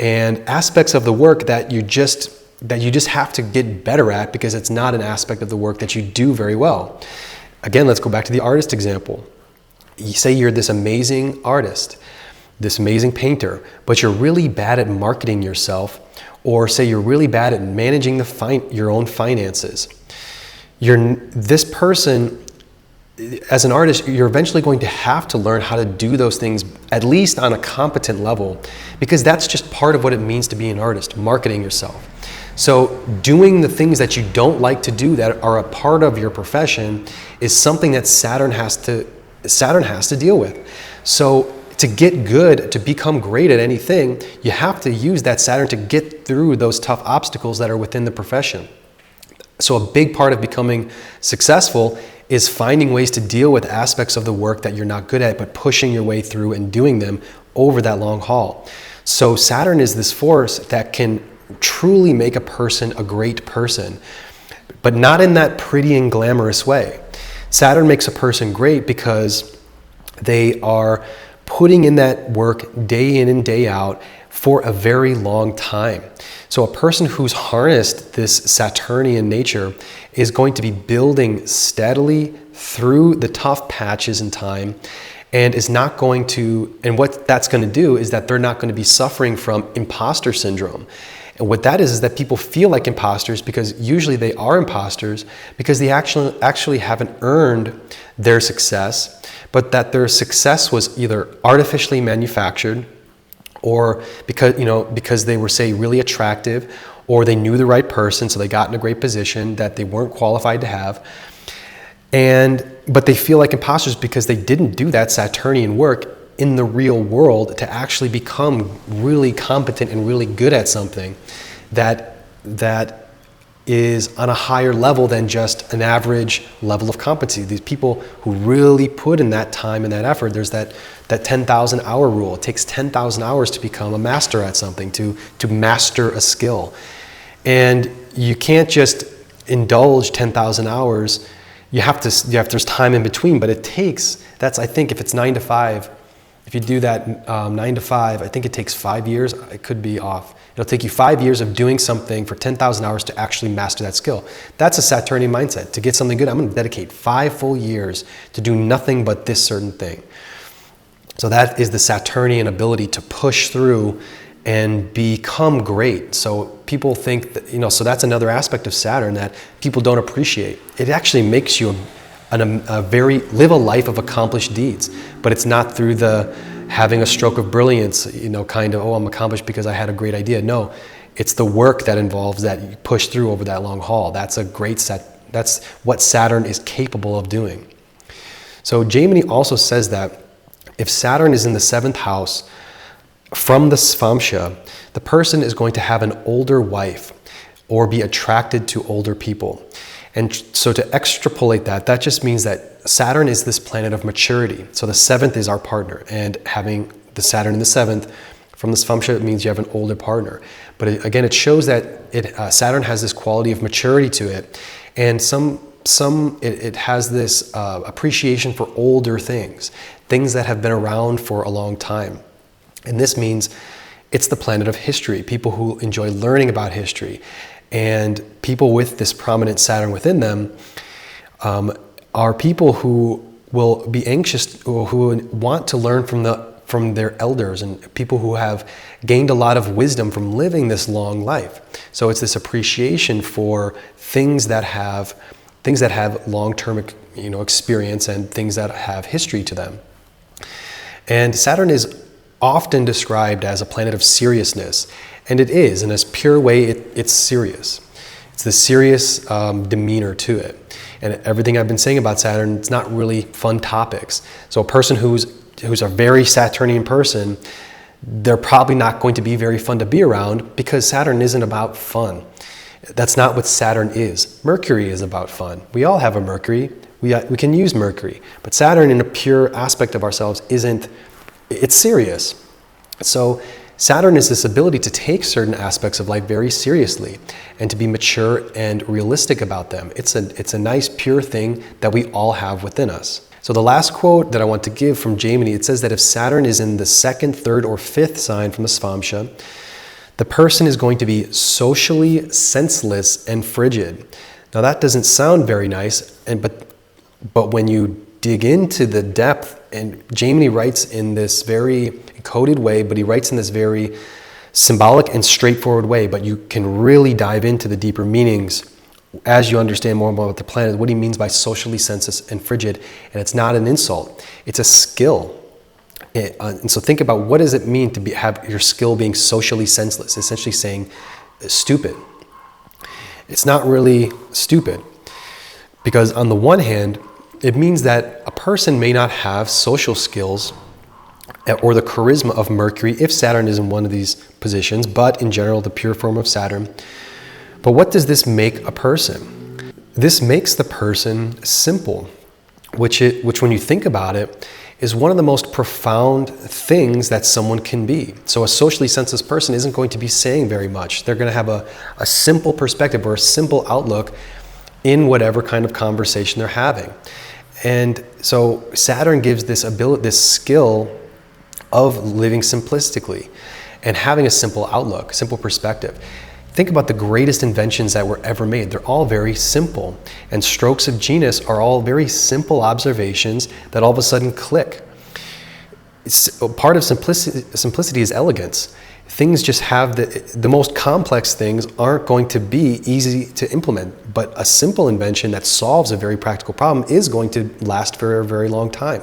and aspects of the work that you just have to get better at because it's not an aspect of the work that you do very well. Again, let's go back to the artist example. You say you're this amazing artist, this amazing painter, but you're really bad at marketing yourself, or say you're really bad at managing your own finances. This person, as an artist, you're eventually going to have to learn how to do those things, at least on a competent level, because that's just part of what it means to be an artist, marketing yourself. So doing the things that you don't like to do that are a part of your profession is something that Saturn has to deal with. So to get good, to become great at anything, you have to use that Saturn to get through those tough obstacles that are within the profession. So a big part of becoming successful is finding ways to deal with aspects of the work that you're not good at, but pushing your way through and doing them over that long haul. So Saturn is this force that can truly make a person a great person, but not in that pretty and glamorous way. Saturn makes a person great because they are putting in that work day in and day out for a very long time. So a person who's harnessed this Saturnian nature is going to be building steadily through the tough patches in time, and is not going to, and what that's going to do is that they're not going to be suffering from imposter syndrome. And what that is that people feel like imposters because usually they are imposters because they actually haven't earned their success, but that their success was either artificially manufactured, or because they were, say, really attractive, or they knew the right person, so they got in a great position that they weren't qualified to have. But they feel like imposters because they didn't do that Saturnian work in the real world to actually become really competent and really good at something that is on a higher level than just an average level of competency. These people who really put in that time and that effort, there's that 10,000 hour rule. It takes 10,000 hours to become a master at something, to master a skill. And you can't just indulge 10,000 hours. There's time in between, but it takes, I think if it's 9 to 5, if you do that 9 to 5, I think it takes 5 years. I could be off. It'll take you 5 years of doing something for 10,000 hours to actually master that skill. That's a Saturnian mindset. To get something good, I'm going to dedicate 5 full years to do nothing but this certain thing. So that is the Saturnian ability to push through and become great. So people think that, so that's another aspect of Saturn that people don't appreciate. It actually makes you live a life of accomplished deeds, but it's not through the having a stroke of brilliance, I'm accomplished because I had a great idea. No, it's the work that involves that you push through over that long haul. That's what Saturn is capable of doing. So Gemini also says that if Saturn is in the 7th house from the Svamsha, the person is going to have an older wife or be attracted to older people. And so to extrapolate that, that just means that Saturn is this planet of maturity. So the 7th is our partner, and having the Saturn in the 7th from the Svamsha, it means you have an older partner. But again, it shows that Saturn has this quality of maturity to it, and it has this appreciation for older things that have been around for a long time. And this means it's the planet of history, people who enjoy learning about history. And people with this prominent Saturn within them are people who will be anxious, who want to learn from their elders, and people who have gained a lot of wisdom from living this long life. So it's this appreciation for things that have long-term, experience, and things that have history to them. And Saturn is often described as a planet of seriousness, and it is. In its pure way, it's serious. It's the serious demeanor to it. And everything I've been saying about Saturn, it's not really fun topics. So a person who's a very Saturnian person, they're probably not going to be very fun to be around, because Saturn isn't about fun. That's not what Saturn is. Mercury is about fun. We all have a Mercury. We can use Mercury. But Saturn, in a pure aspect of ourselves, it's serious. So Saturn is this ability to take certain aspects of life very seriously and to be mature and realistic about them. It's a nice, pure thing that we all have within us. So the last quote that I want to give from Gemini, it says that if Saturn is in the 2nd, 3rd, or 5th sign from the Svamsha, the person is going to be socially senseless and frigid. Now that doesn't sound very nice, but when you dig into the depth, and Gemini writes in this very coded way, but he writes in this very symbolic and straightforward way, but you can really dive into the deeper meanings as you understand more about the planet, what he means by socially senseless and frigid. And it's not an insult, it's a skill. And so think about, what does it mean to have your skill being socially senseless? Essentially saying stupid. It's not really stupid, because on the one hand, it means that a person may not have social skills or the charisma of Mercury if Saturn is in one of these positions, but in general, the pure form of Saturn. But what does this make a person? This makes the person simple, which when you think about it, is one of the most profound things that someone can be. So a socially senseless person isn't going to be saying very much. They're going to have a simple perspective or a simple outlook in whatever kind of conversation they're having. And so Saturn gives this ability, this skill of living simplistically and having a simple outlook, simple perspective. Think about the greatest inventions that were ever made. They're all very simple. And strokes of genius are all very simple observations that all of a sudden click. Part of simplicity is elegance. Things just have the most complex things aren't going to be easy to implement, but a simple invention that solves a very practical problem is going to last for a very long time.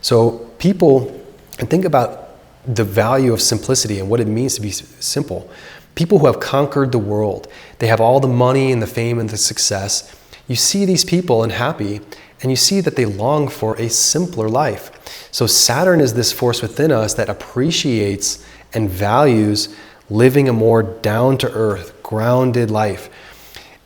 So and think about the value of simplicity and what it means to be simple. People who have conquered the world, they have all the money and the fame and the success. You see these people and happy, and you see that they long for a simpler life. So Saturn is this force within us that appreciates and values living a more down-to-earth, grounded life,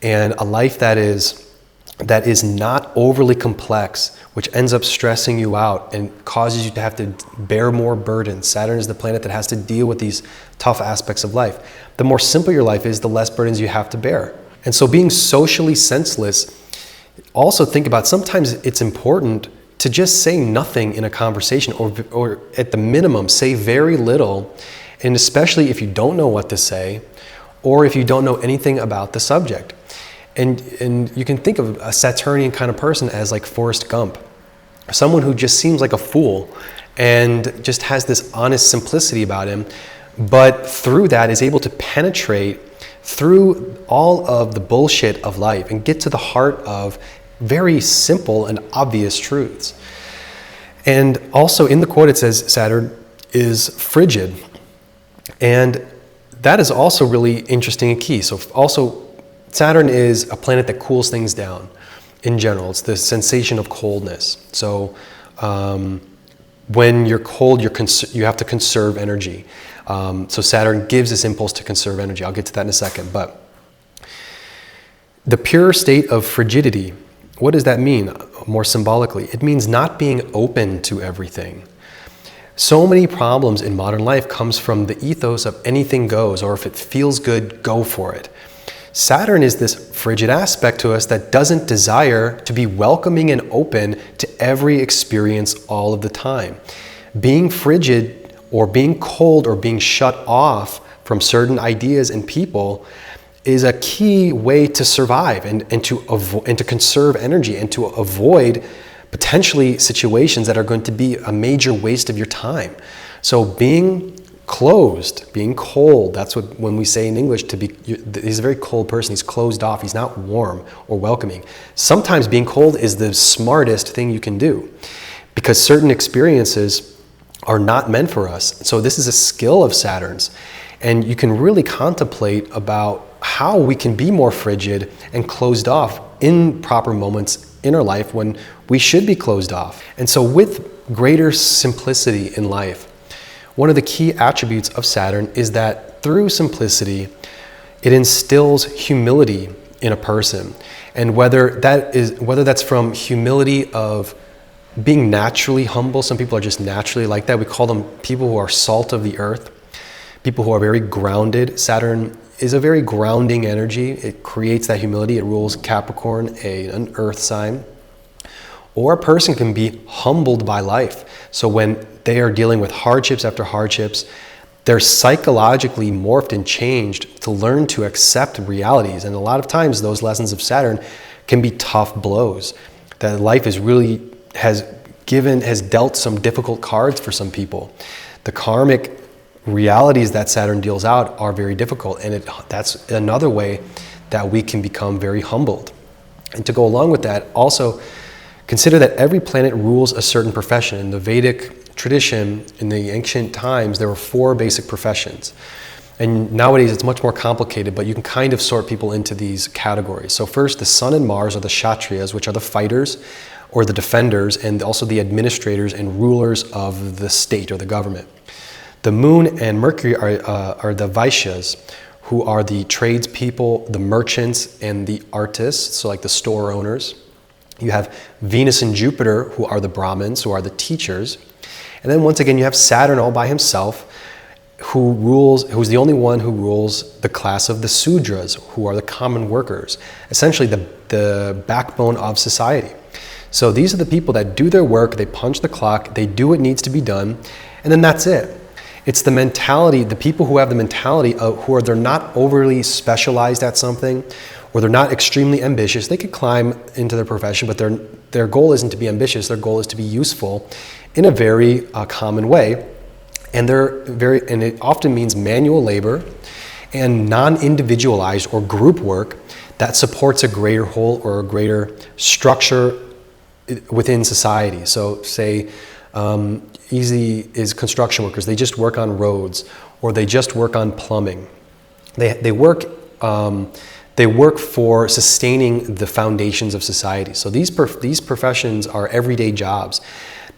and a life that is not overly complex, which ends up stressing you out and causes you to have to bear more burdens. Saturn is the planet that has to deal with these tough aspects of life. The more simple your life is, the less burdens you have to bear. And so being socially senseless, also think about, sometimes it's important to just say nothing in a conversation, or at the minimum, say very little, and especially if you don't know what to say, or if you don't know anything about the subject. And you can think of a Saturnian kind of person as like Forrest Gump, someone who just seems like a fool and just has this honest simplicity about him, but through that is able to penetrate through all of the bullshit of life and get to the heart of very simple and obvious truths. And also in the quote it says Saturn is frigid, and that is also really interesting and key. So also Saturn is a planet that cools things down. in general. It's the sensation of coldness. So when you're cold, you have to conserve energy. So Saturn gives this impulse to conserve energy. I'll get to that in a second. But the pure state of frigidity, what does that mean more symbolically? It means not being open to everything. So many problems in modern life comes from the ethos of anything goes, or if it feels good, go for it. Saturn is this frigid aspect to us that doesn't desire to be welcoming and open to every experience all of the time. Being frigid or being cold or being shut off from certain ideas and people is a key way to survive and to conserve energy and to avoid potentially situations that are going to be a major waste of your time. So being closed, being cold, that's what when we say in English he's a very cold person, he's closed off, he's not warm or welcoming. Sometimes being cold is the smartest thing you can do because certain experiences are not meant for us. So this is a skill of Saturn's, and you can really contemplate about how we can be more frigid and closed off in proper moments in our life when we should be closed off. And so with greater simplicity in life, one of the key attributes of Saturn is that through simplicity, it instills humility in a person. And whether that's from humility of being naturally humble, some people are just naturally like that. We call them people who are salt of the earth, people who are very grounded. Saturn is a very grounding energy. It creates that humility. It rules Capricorn, an earth sign. Or a person can be humbled by life. So when they are dealing with hardships after hardships, they're psychologically morphed and changed to learn to accept realities. And a lot of times those lessons of Saturn can be tough blows. That life has dealt some difficult cards for some people. The karmic realities that Saturn deals out are very difficult, and that's another way that we can become very humbled. And to go along with that, also consider that every planet rules a certain profession. In the Vedic tradition, in the ancient times, there were 4 basic professions. And nowadays it's much more complicated, but you can kind of sort people into these categories. So first, the Sun and Mars are the Kshatriyas, which are the fighters or the defenders, and also the administrators and rulers of the state or the government. The Moon and Mercury are the Vaishyas, who are the tradespeople, the merchants, and the artists, so like the store owners. You have Venus and Jupiter, who are the Brahmins, who are the teachers. And then once again, you have Saturn all by himself, who's the only one who rules the class of the Sudras, who are the common workers, essentially the backbone of society. So these are the people that do their work, they punch the clock, they do what needs to be done, and then that's it. It's the mentality, the people who have the mentality of they're not overly specialized at something, or they're not extremely ambitious. They could climb into their profession, but their goal isn't to be ambitious. Their goal is to be useful in a very common way. And and it often means manual labor and non-individualized or group work that supports a greater whole or a greater structure within society. So say, easy is construction workers. They just work on roads, or they just work on plumbing. They work for sustaining the foundations of society. So these professions are everyday jobs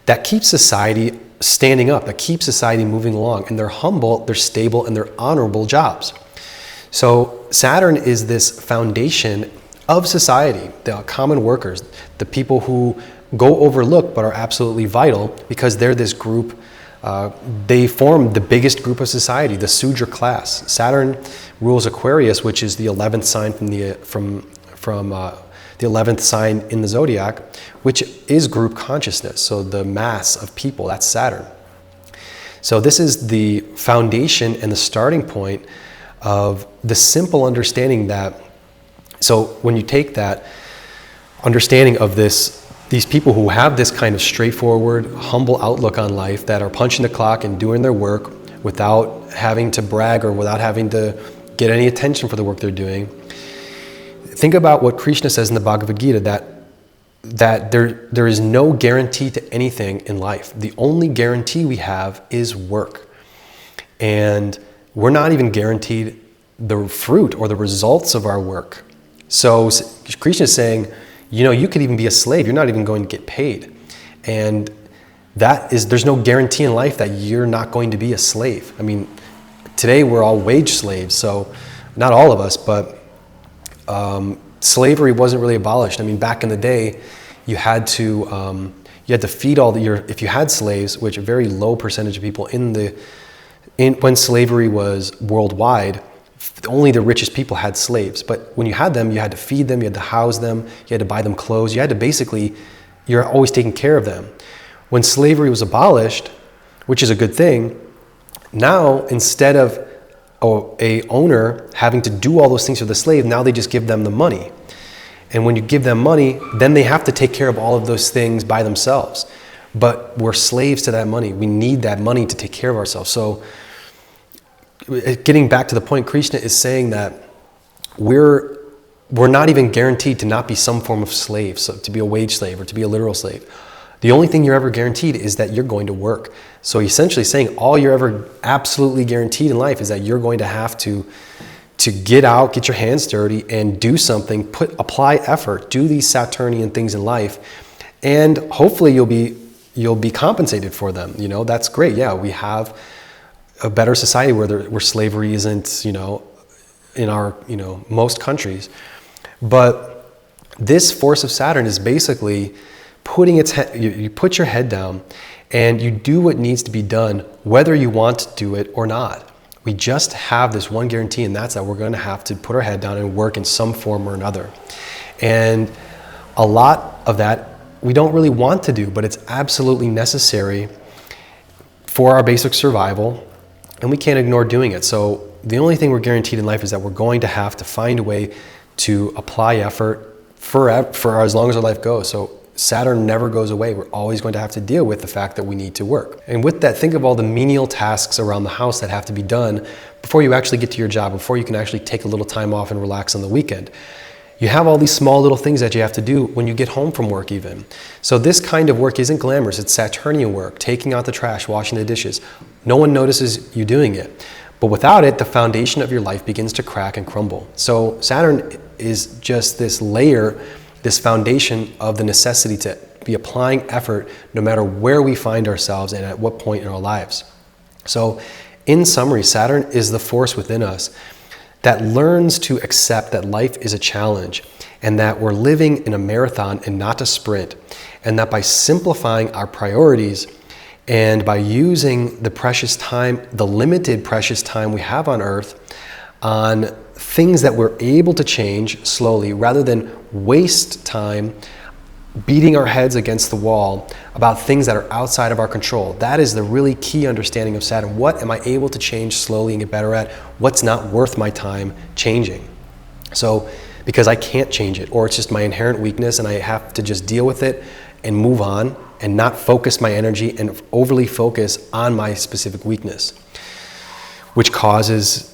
that keep society standing up, that keep society moving along. And they're humble, they're stable, and they're honorable jobs. So Saturn is this foundation of society, the common workers, the people who go overlooked but are absolutely vital because they're this group. They form the biggest group of society, the Sudra class. Saturn rules Aquarius, which is the 11th sign from the 11th sign in the zodiac, which is group consciousness. So the mass of people, that's Saturn. So this is the foundation and the starting point of the simple understanding that, so when you take that understanding of these people who have this kind of straightforward, humble outlook on life, that are punching the clock and doing their work without having to brag or without having to get any attention for the work they're doing. Think about what Krishna says in the Bhagavad Gita, that there is no guarantee to anything in life. The only guarantee we have is work. And we're not even guaranteed the fruit or the results of our work. So Krishna is saying, you could even be a slave. You're not even going to get paid. And there's no guarantee in life that you're not going to be a slave. I mean, today we're all wage slaves, so not all of us, but slavery wasn't really abolished. I mean, back in the day, you had to feed if you had slaves, which a very low percentage of people when slavery was worldwide, only the richest people had slaves. But when you had them, you had to feed them, you had to house them, you had to buy them clothes, you're always taking care of them. When slavery was abolished, which is a good thing, now instead of a owner having to do all those things for the slave, now they just give them the money. And when you give them money, then they have to take care of all of those things by themselves. But we're slaves to that money. We need that money to take care of ourselves. So getting back to the point, Krishna is saying that we're not even guaranteed to not be some form of slave, so to be a wage slave or to be a literal slave. The only thing you're ever guaranteed is that you're going to work. So essentially saying all you're ever absolutely guaranteed in life is that you're going to have to get out, get your hands dirty, and do something, apply effort, do these Saturnian things in life, and hopefully you'll be compensated for them. That's great. Yeah, we have a better society where slavery isn't, in our, most countries. But this force of Saturn is basically you put your head down and you do what needs to be done, whether you want to do it or not. We just have this one guarantee, and that's that we're going to have to put our head down and work in some form or another. And a lot of that we don't really want to do, but it's absolutely necessary for our basic survival, and we can't ignore doing it. So the only thing we're guaranteed in life is that we're going to have to find a way to apply effort for as long as our life goes. So Saturn never goes away. We're always going to have to deal with the fact that we need to work. And with that, think of all the menial tasks around the house that have to be done before you actually get to your job, before you can actually take a little time off and relax on the weekend. You have all these small little things that you have to do when you get home from work even. So this kind of work isn't glamorous. It's Saturnian work, taking out the trash, washing the dishes. No one notices you doing it. But without it, the foundation of your life begins to crack and crumble. So Saturn is just this layer, this foundation of the necessity to be applying effort no matter where we find ourselves and at what point in our lives. So in summary, Saturn is the force within us that learns to accept that life is a challenge and that we're living in a marathon and not a sprint, and that by simplifying our priorities and by using the precious time, the limited precious time we have on Earth, on things that we're able to change slowly rather than waste time beating our heads against the wall about things that are outside of our control. That is the really key understanding of Saturn. What am I able to change slowly and get better at? What's not worth my time changing? So, because I can't change it, or it's just my inherent weakness and I have to just deal with it and move on and not focus my energy and overly focus on my specific weakness, which causes,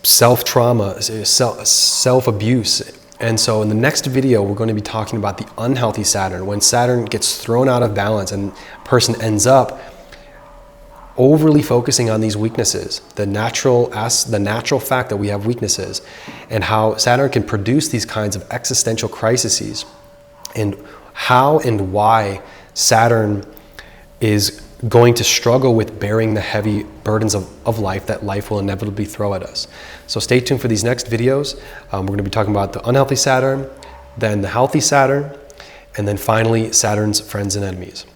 self-trauma, self-abuse. And so in the next video, we're going to be talking about the unhealthy Saturn, when Saturn gets thrown out of balance and a person ends up overly focusing on these weaknesses, the natural fact that we have weaknesses, and how Saturn can produce these kinds of existential crises, and how and why Saturn is going to struggle with bearing the heavy burdens of life that life will inevitably throw at us. So stay tuned for these next videos. We're going to be talking about the unhealthy Saturn, then the healthy Saturn, and then finally Saturn's friends and enemies.